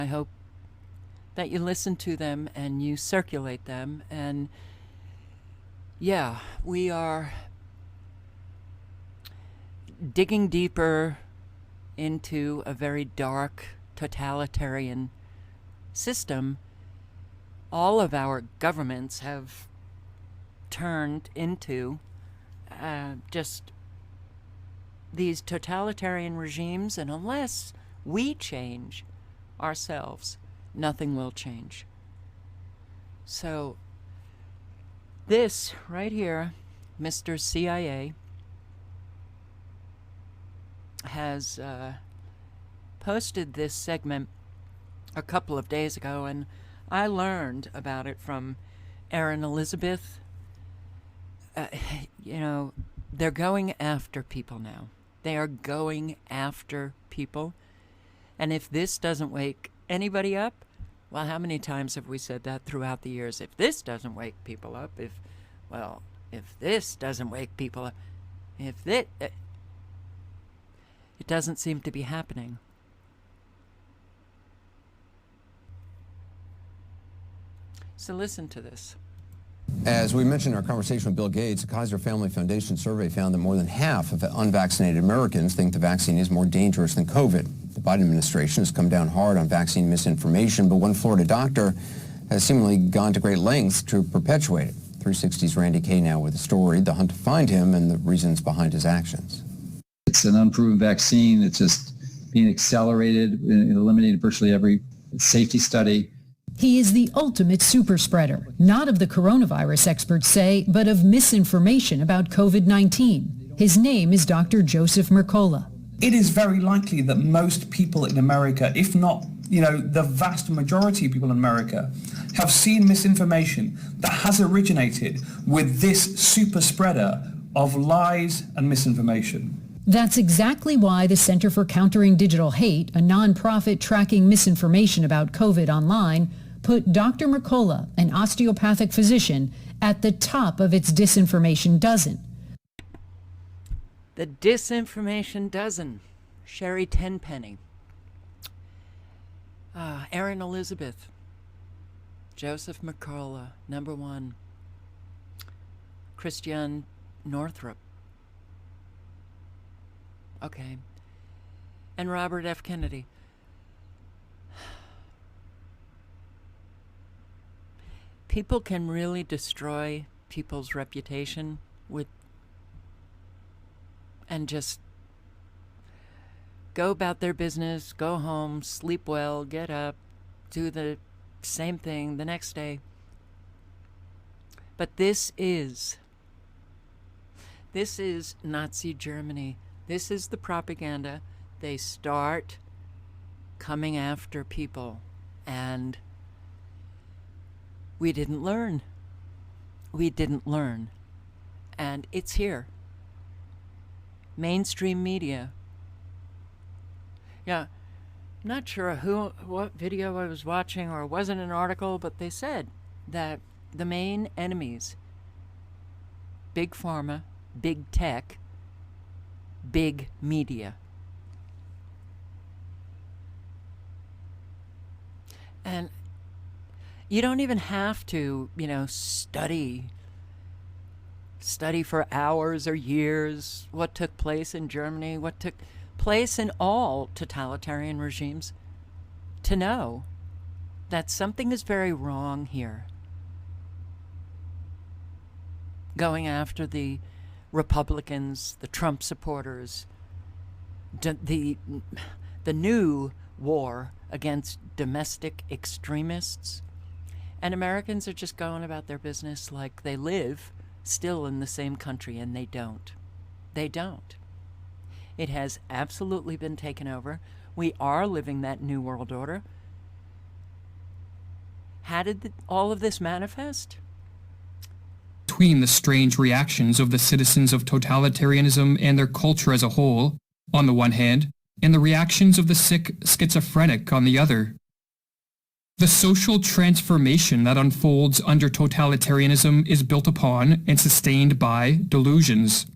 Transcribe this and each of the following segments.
I hope that you listen to them and you circulate them. And yeah, we are digging deeper into a very dark totalitarian system. All of our governments have turned into just these totalitarian regimes, and unless we change ourselves, nothing will change. So this right here, Mr. CIA, has posted this segment a couple of days ago, and I learned about it from Erin Elizabeth. They're going after people now. They are going after people. And if this doesn't wake anybody up, well, how many times have we said that throughout the years? If this doesn't wake people up, if this doesn't wake people up, it doesn't seem to be happening. So listen to this. As we mentioned in our conversation with Bill Gates, the Kaiser Family Foundation survey found that more than half of unvaccinated Americans think the vaccine is more dangerous than COVID. The Biden administration has come down hard on vaccine misinformation, but one Florida doctor has seemingly gone to great lengths to perpetuate it. 360's Randy Kay now with the story, the hunt to find him, and the reasons behind his actions. It's an unproven vaccine. It's just being accelerated, eliminated virtually every safety study. He is the ultimate super spreader, not of the coronavirus, experts say, but of misinformation about COVID-19. His name is Dr. Joseph Mercola. It is very likely that most people in America, if not, the vast majority of people in America, have seen misinformation that has originated with this super spreader of lies and misinformation. That's exactly why the Center for Countering Digital Hate, a nonprofit tracking misinformation about COVID online, put Dr. Mercola, an osteopathic physician, at the top of its disinformation dozen. The disinformation dozen. Sherry Tenpenny. Erin Elizabeth. Joseph Mercola, number one. Christiane Northrup. Okay. And Robert F. Kennedy. People can really destroy people's reputation and just go about their business, go home, sleep well, get up, do the same thing the next day. But this is Nazi Germany. This is the propaganda. They start coming after people, and we didn't learn. And it's here. Mainstream media. Yeah, I'm not sure what video I was watching, or it wasn't an article, but they said that the main enemies, big pharma, big tech, big media. And you don't even have to, study for hours or years what took place in Germany, what took place in all totalitarian regimes, to know that something is very wrong here. Going after the Republicans, the Trump supporters, the new war against domestic extremists. And Americans are just going about their business like they live still in the same country, and they don't. They don't. It has absolutely been taken over. We are living that new world order. How did all of this manifest? Between the strange reactions of the citizens of totalitarianism and their culture as a whole, on the one hand, and the reactions of the sick schizophrenic on the other. The social transformation that unfolds under totalitarianism is built upon and sustained by delusions.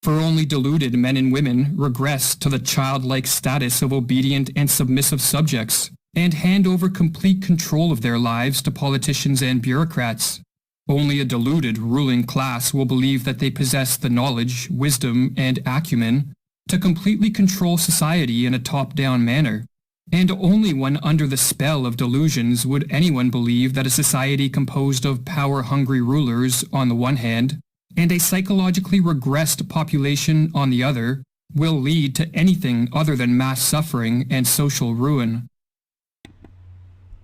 For only deluded men and women regress to the childlike status of obedient and submissive subjects, and hand over complete control of their lives to politicians and bureaucrats. Only a deluded ruling class will believe that they possess the knowledge, wisdom, and acumen to completely control society in a top-down manner. And only when under the spell of delusions would anyone believe that a society composed of power-hungry rulers on the one hand, and a psychologically regressed population on the other, will lead to anything other than mass suffering and social ruin.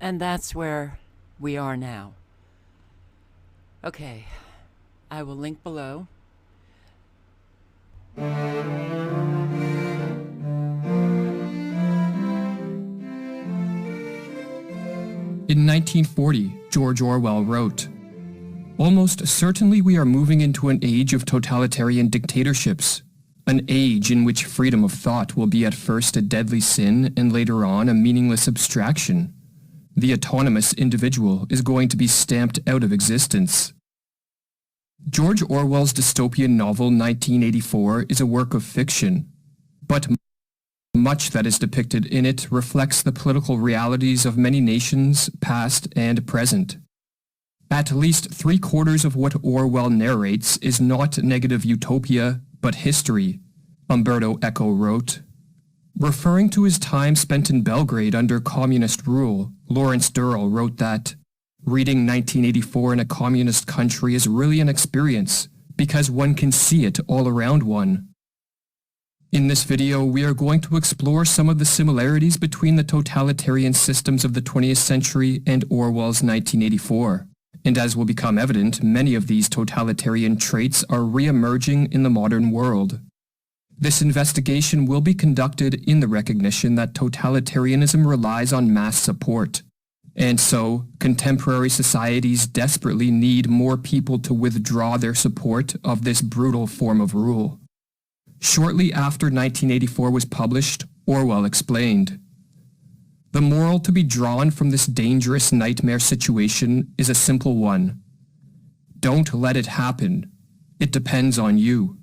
And that's where we are now. Okay, I will link below. In 1940, George Orwell wrote, "Almost certainly we are moving into an age of totalitarian dictatorships, an age in which freedom of thought will be at first a deadly sin and later on a meaningless abstraction. The autonomous individual is going to be stamped out of existence." George Orwell's dystopian novel 1984 is a work of fiction, but much that is depicted in it reflects the political realities of many nations, past and present. At least 3/4 of what Orwell narrates is not negative utopia, but history, Umberto Eco wrote. Referring to his time spent in Belgrade under communist rule, Lawrence Durrell wrote that, "Reading 1984 in a communist country is really an experience, because one can see it all around one." In this video, we are going to explore some of the similarities between the totalitarian systems of the 20th century and Orwell's 1984. And as will become evident, many of these totalitarian traits are re-emerging in the modern world. This investigation will be conducted in the recognition that totalitarianism relies on mass support. And so, contemporary societies desperately need more people to withdraw their support of this brutal form of rule. Shortly after 1984 was published, Orwell explained, "The moral to be drawn from this dangerous nightmare situation is a simple one. Don't let it happen. It depends on you."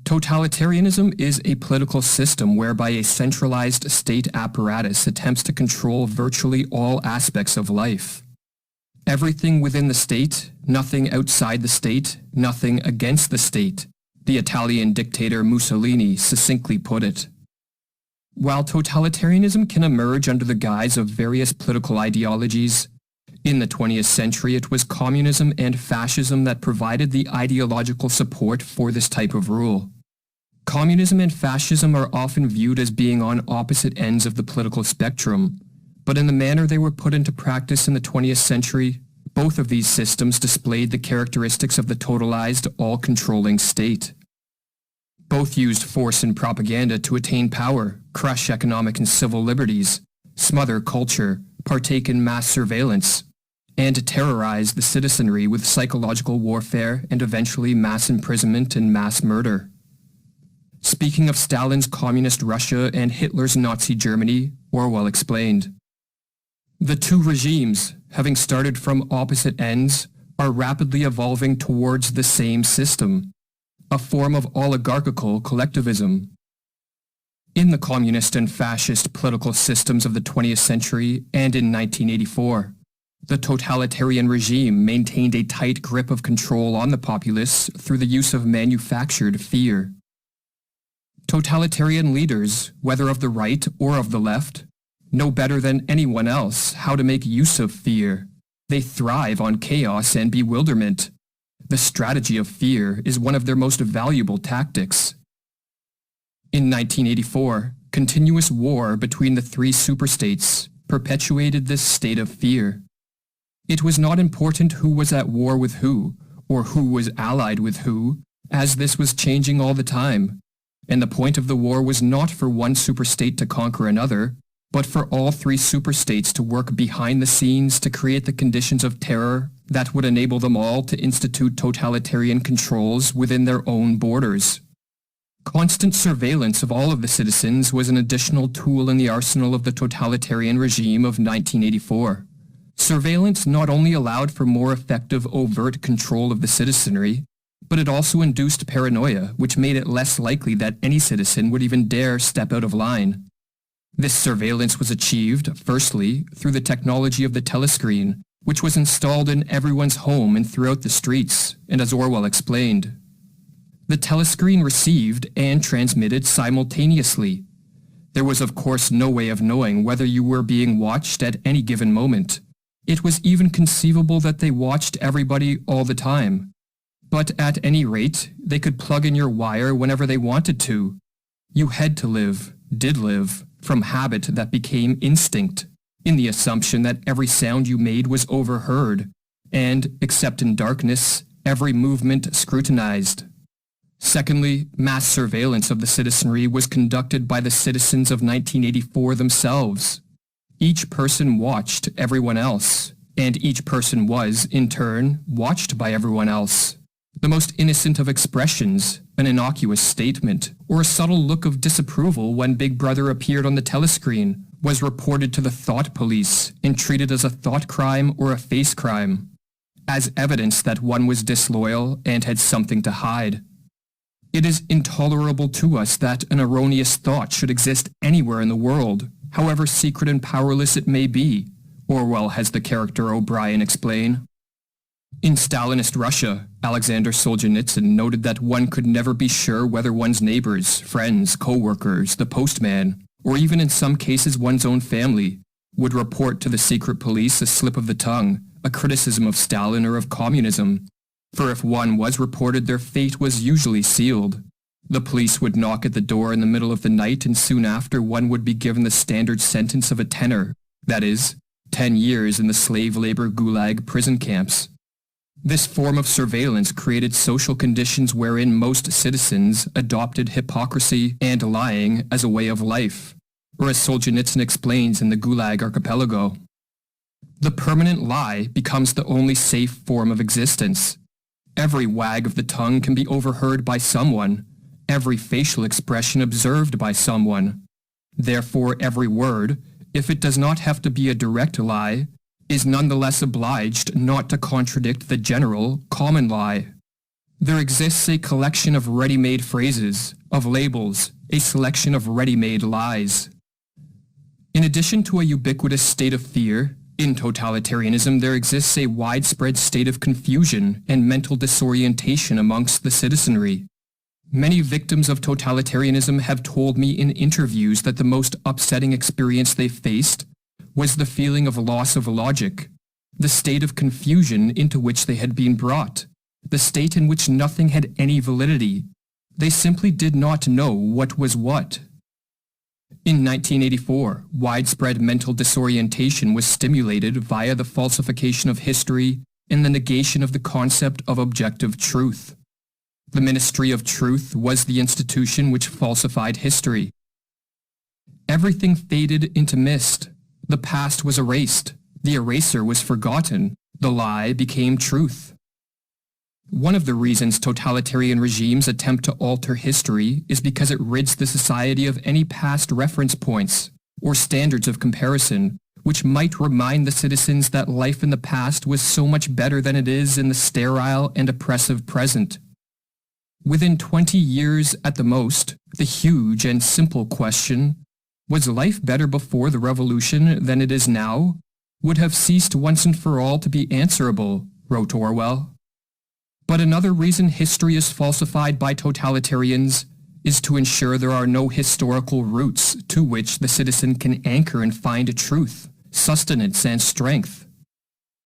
Totalitarianism is a political system whereby a centralized state apparatus attempts to control virtually all aspects of life. Everything within the state, nothing outside the state, nothing against the state, the Italian dictator Mussolini succinctly put it. While totalitarianism can emerge under the guise of various political ideologies, in the 20th century it was communism and fascism that provided the ideological support for this type of rule. Communism and fascism are often viewed as being on opposite ends of the political spectrum, but in the manner they were put into practice in the 20th century, both of these systems displayed the characteristics of the totalized, all-controlling state. Both used force and propaganda to attain power, crush economic and civil liberties, smother culture, partake in mass surveillance, and terrorize the citizenry with psychological warfare and eventually mass imprisonment and mass murder. Speaking of Stalin's communist Russia and Hitler's Nazi Germany, Orwell explained, "The two regimes, having started from opposite ends, are rapidly evolving towards the same system, a form of oligarchical collectivism. In the communist and fascist political systems of the 20th century and in 1984, the totalitarian regime maintained a tight grip of control on the populace through the use of manufactured fear. Totalitarian leaders, whether of the right or of the left, know better than anyone else how to make use of fear. They thrive on chaos and bewilderment. The strategy of fear is one of their most valuable tactics." In 1984, continuous war between the three superstates perpetuated this state of fear. It was not important who was at war with who, or who was allied with who, as this was changing all the time. And the point of the war was not for one superstate to conquer another, but for all three superstates to work behind the scenes to create the conditions of terror that would enable them all to institute totalitarian controls within their own borders. Constant surveillance of all of the citizens was an additional tool in the arsenal of the totalitarian regime of 1984. Surveillance not only allowed for more effective overt control of the citizenry, but it also induced paranoia, which made it less likely that any citizen would even dare step out of line. This surveillance was achieved, firstly, through the technology of the telescreen, which was installed in everyone's home and throughout the streets, and as Orwell explained. The telescreen received and transmitted simultaneously. There was of course no way of knowing whether you were being watched at any given moment. It was even conceivable that they watched everybody all the time. But at any rate, they could plug in your wire whenever they wanted to. You had to live, did live, from habit that became instinct, in the assumption that every sound you made was overheard, and, except in darkness, every movement scrutinized. Secondly, mass surveillance of the citizenry was conducted by the citizens of 1984 themselves. Each person watched everyone else, and each person was, in turn, watched by everyone else. The most innocent of expressions, an innocuous statement, or a subtle look of disapproval when Big Brother appeared on the telescreen, was reported to the thought police and treated as a thought crime or a face crime, as evidence that one was disloyal and had something to hide. It is intolerable to us that an erroneous thought should exist anywhere in the world, however secret and powerless it may be, Orwell has the character O'Brien explain. In Stalinist Russia, Alexander Solzhenitsyn noted that one could never be sure whether one's neighbors, friends, co-workers, the postman, or even in some cases one's own family, would report to the secret police a slip of the tongue, a criticism of Stalin or of communism. For if one was reported, their fate was usually sealed. The police would knock at the door in the middle of the night, and soon after one would be given the standard sentence of a tenor, that is, 10 years in the slave labor gulag prison camps. This form of surveillance created social conditions wherein most citizens adopted hypocrisy and lying as a way of life, or as Solzhenitsyn explains in the Gulag Archipelago. The permanent lie becomes the only safe form of existence. Every wag of the tongue can be overheard by someone, every facial expression observed by someone. Therefore, every word, if it does not have to be a direct lie, is nonetheless obliged not to contradict the general, common lie. There exists a collection of ready-made phrases, of labels, a selection of ready-made lies. In addition to a ubiquitous state of fear, in totalitarianism there exists a widespread state of confusion and mental disorientation amongst the citizenry. Many victims of totalitarianism have told me in interviews that the most upsetting experience they faced was the feeling of loss of logic, the state of confusion into which they had been brought, the state in which nothing had any validity. They simply did not know what was what. In 1984, widespread mental disorientation was stimulated via the falsification of history and the negation of the concept of objective truth. The Ministry of Truth was the institution which falsified history. Everything faded into mist. The past was erased. The eraser was forgotten. The lie became truth. One of the reasons totalitarian regimes attempt to alter history is because it rids the society of any past reference points or standards of comparison, which might remind the citizens that life in the past was so much better than it is in the sterile and oppressive present. Within 20 years at the most, the huge and simple question, was life better before the revolution than it is now, would have ceased once and for all to be answerable, wrote Orwell. But another reason history is falsified by totalitarians is to ensure there are no historical roots to which the citizen can anchor and find truth, sustenance, and strength.